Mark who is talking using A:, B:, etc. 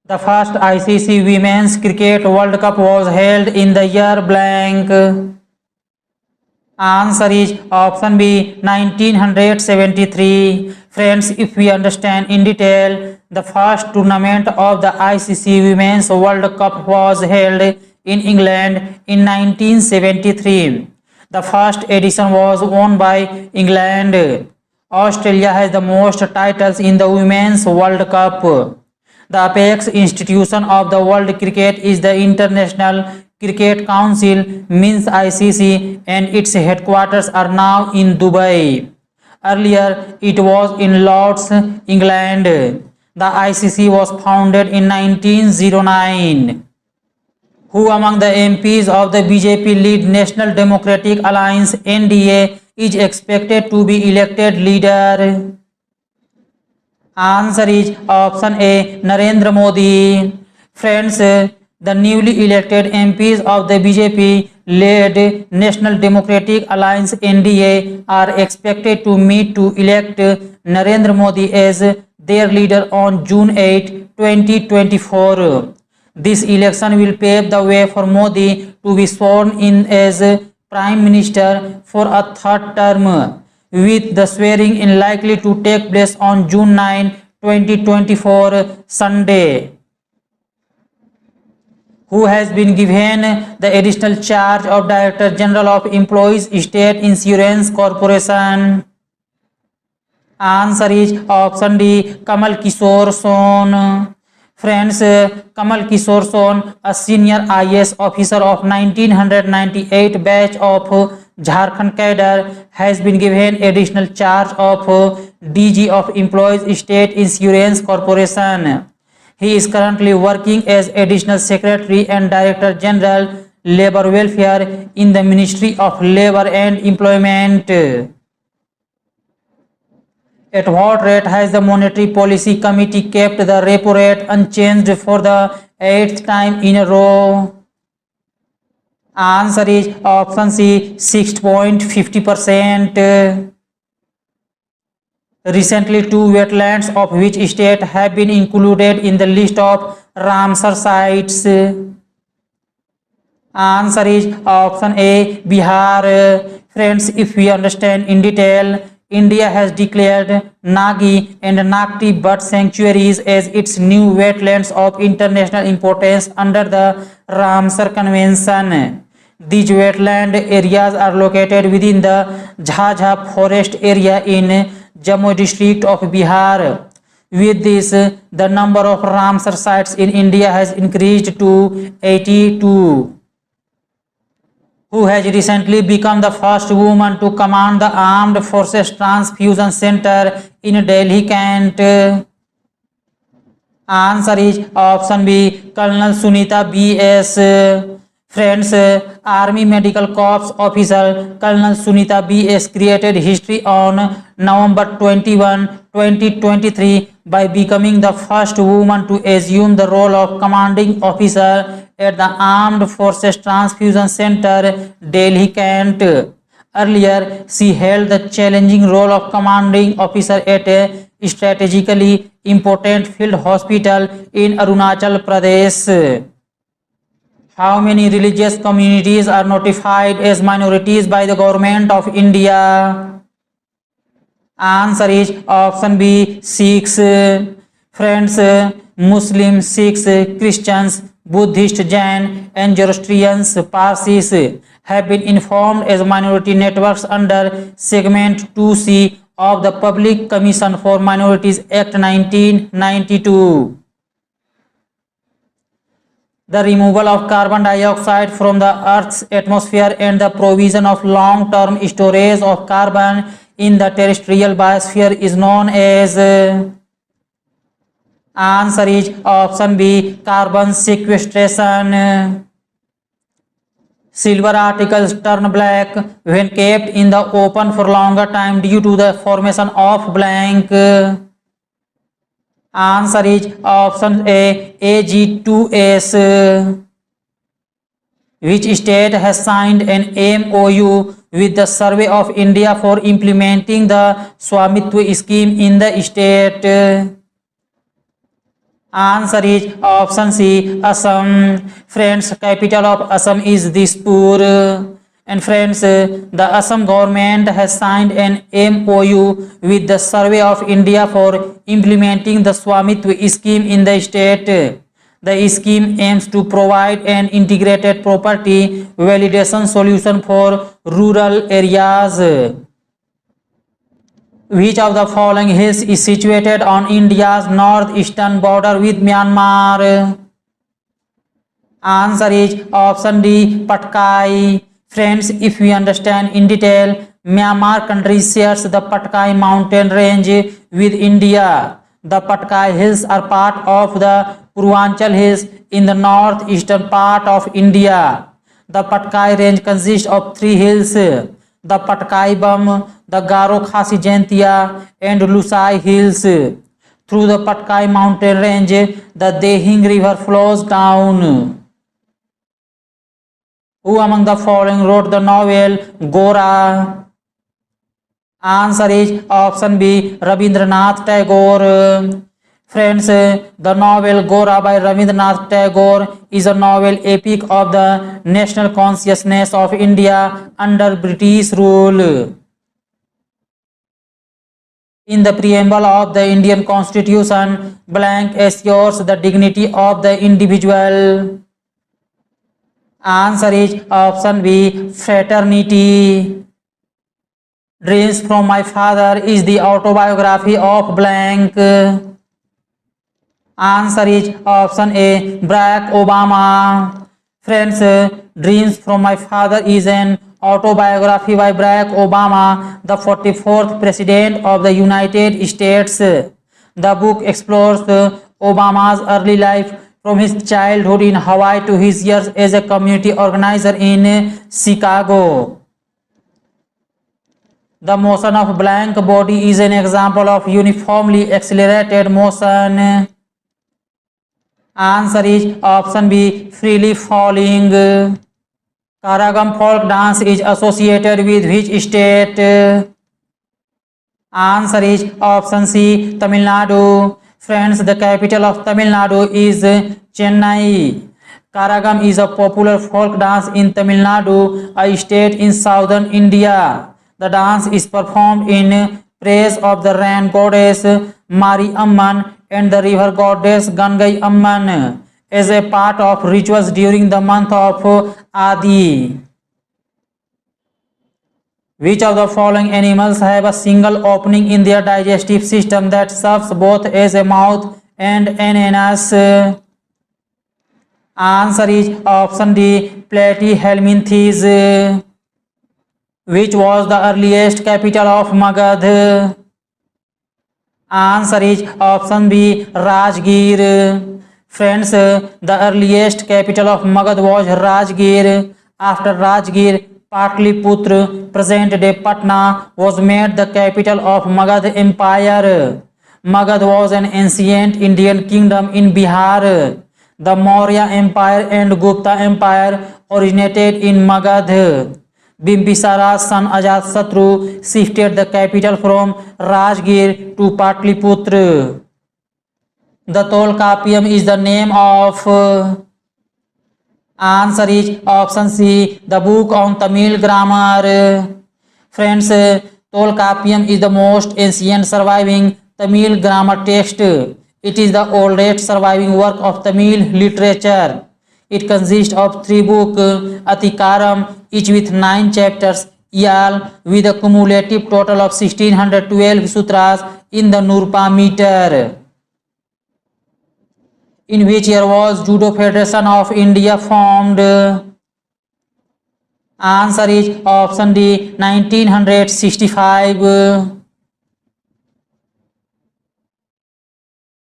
A: The first ICC Women's Cricket World Cup was held in the year blank. Answer is option B, 1973. Friends, if we understand in detail, the first tournament of the ICC Women's World Cup was held in England in 1973. The first edition was won by England. Australia has the most titles in the Women's World Cup. The apex institution of the world cricket is the International Cricket Council, means ICC, and its headquarters are now in Dubai. Earlier, it was in Lords, England. The ICC was founded in 1909. Who among the MPs of the BJP-led National Democratic Alliance (NDA) is expected to be elected leader? Answer is option A, Narendra Modi. Friends, the newly elected MPs of the BJP-led National Democratic Alliance (NDA) are expected to meet to elect Narendra Modi as their leader on June 8, 2024. This election will pave the way for Modi to be sworn in as Prime Minister for a third term, with the swearing in likely to take place on June 9, 2024, Sunday. Who has been given the additional charge of Director General of Employees State Insurance Corporation? Answer is option D, Kamal Kishore Soin. Friends, Kamal Kishore Soin, a senior IAS officer of 1998 batch of Jharkhand cadre, has been given additional charge of DG of Employees State Insurance Corporation. He is currently working as Additional Secretary and Director General Labour Welfare in the Ministry of Labour and Employment. At what rate has the Monetary Policy Committee kept the repo rate unchanged for the 8th time in a row? Answer is option C, 6.50%. Recently, two wetlands of which state have been included in the list of Ramsar sites? Answer is option A, Bihar. Friends, if we understand in detail, India has declared Nagi and Nagti bird sanctuaries as its new wetlands of international importance under the Ramsar Convention. These wetland areas are located within the Jhajha forest area in Jammu district of Bihar. With this, the number of Ramsar sites in India has increased to 82. Who has recently become the first woman to command the Armed Forces Transfusion Center in Delhi, Kent? Answer is option B, Colonel Sunita B.S. Friends, Army Medical Corps officer Colonel Sunita B.S. created history on November 21, 2023 by becoming the first woman to assume the role of commanding officer at the Armed Forces Transfusion Center, Delhi, Kent. Earlier, she held the challenging role of commanding officer at a strategically important field hospital in Arunachal Pradesh. How many religious communities are notified as minorities by the government of India? Answer is option B, 6. Friends, Muslims, Sikhs, Christians, Buddhists, Jain and Zoroastrians, Parsis have been informed as minority networks under Segment 2C of the Public Commission for Minorities Act 1992. The removal of carbon dioxide from the Earth's atmosphere and the provision of long-term storage of carbon in the terrestrial biosphere is known as. Answer is option B, carbon sequestration. Silver articles turn black when kept in the open for longer time due to the formation of blank. Answer is option A, AG2S. Which state has signed an MOU with the Survey of India for implementing the Swamitwa scheme in the state? Answer is option C, Assam. Friends, capital of Assam is Dispur. And friends, the Assam government has signed an MOU with the Survey of India for implementing the Swamitva scheme in the state. The scheme aims to provide an integrated property validation solution for rural areas. Which of the following hills is situated on India's northeastern border with Myanmar? Answer is option D, Patkai. Friends, if we understand in detail, Myanmar country shares the Patkai mountain range with India. The Patkai hills are part of the Purvanchal hills in the northeastern part of India. The Patkai range consists of three hills: the Patkai Bum, the Garo Khasi Jaintia, and Lusai hills. Through the Patkai mountain range, the Dehing river flows down. Who among the following wrote the novel Gora? Answer is option B, Rabindranath Tagore. Friends, the novel Gora by Rabindranath Tagore is a novel epic of the national consciousness of India under British rule. In the preamble of the Indian Constitution, blank assures the dignity of the individual. Answer is option B, fraternity. Dreams from My Father is the autobiography of blank. Answer is option A, Barack Obama. Friends, Dreams from My Father is an autobiography by Barack Obama, the 44th President of the United States. The book explores Obama's early life from his childhood in Hawaii to his years as a community organizer in Chicago. The motion of blank body is an example of uniformly accelerated motion. Answer is option B, freely falling. Karagam folk dance is associated with which state? Answer is option C, Tamil Nadu. Friends, the capital of Tamil Nadu is Chennai. Karagam is a popular folk dance in Tamil Nadu, a state in southern India. The dance is performed in praise of the rain goddess Mari Amman and the river goddess Gangai Amman as a part of rituals during the month of Adi. Which of the following animals have a single opening in their digestive system that serves both as a mouth and an anus? Answer is option D, Platyhelminthes. Which was the earliest capital of Magadh? Answer is option B, Rajgir. Friends, the earliest capital of Magadh was Rajgir. After Rajgir, Patliputra, present-day Patna, was made the capital of Magadh Empire. Magadh was an ancient Indian kingdom in Bihar. The Maurya Empire and Gupta Empire originated in Magadh. Bimbisara's son Ajatasattu shifted the capital from Rajgir to Patliputra. The Tolkappiyam is the name of. Answer is option C, the book on Tamil grammar. Friends, Tolkappiyam is the most ancient surviving Tamil grammar text. It is the oldest surviving work of Tamil literature. It consists of 3 books, Atikaram, each with 9 chapters, Yal, with a cumulative total of 1612 sutras in the Nurpa meter. In which year was Judo Federation of India formed? Answer is option D, 1965.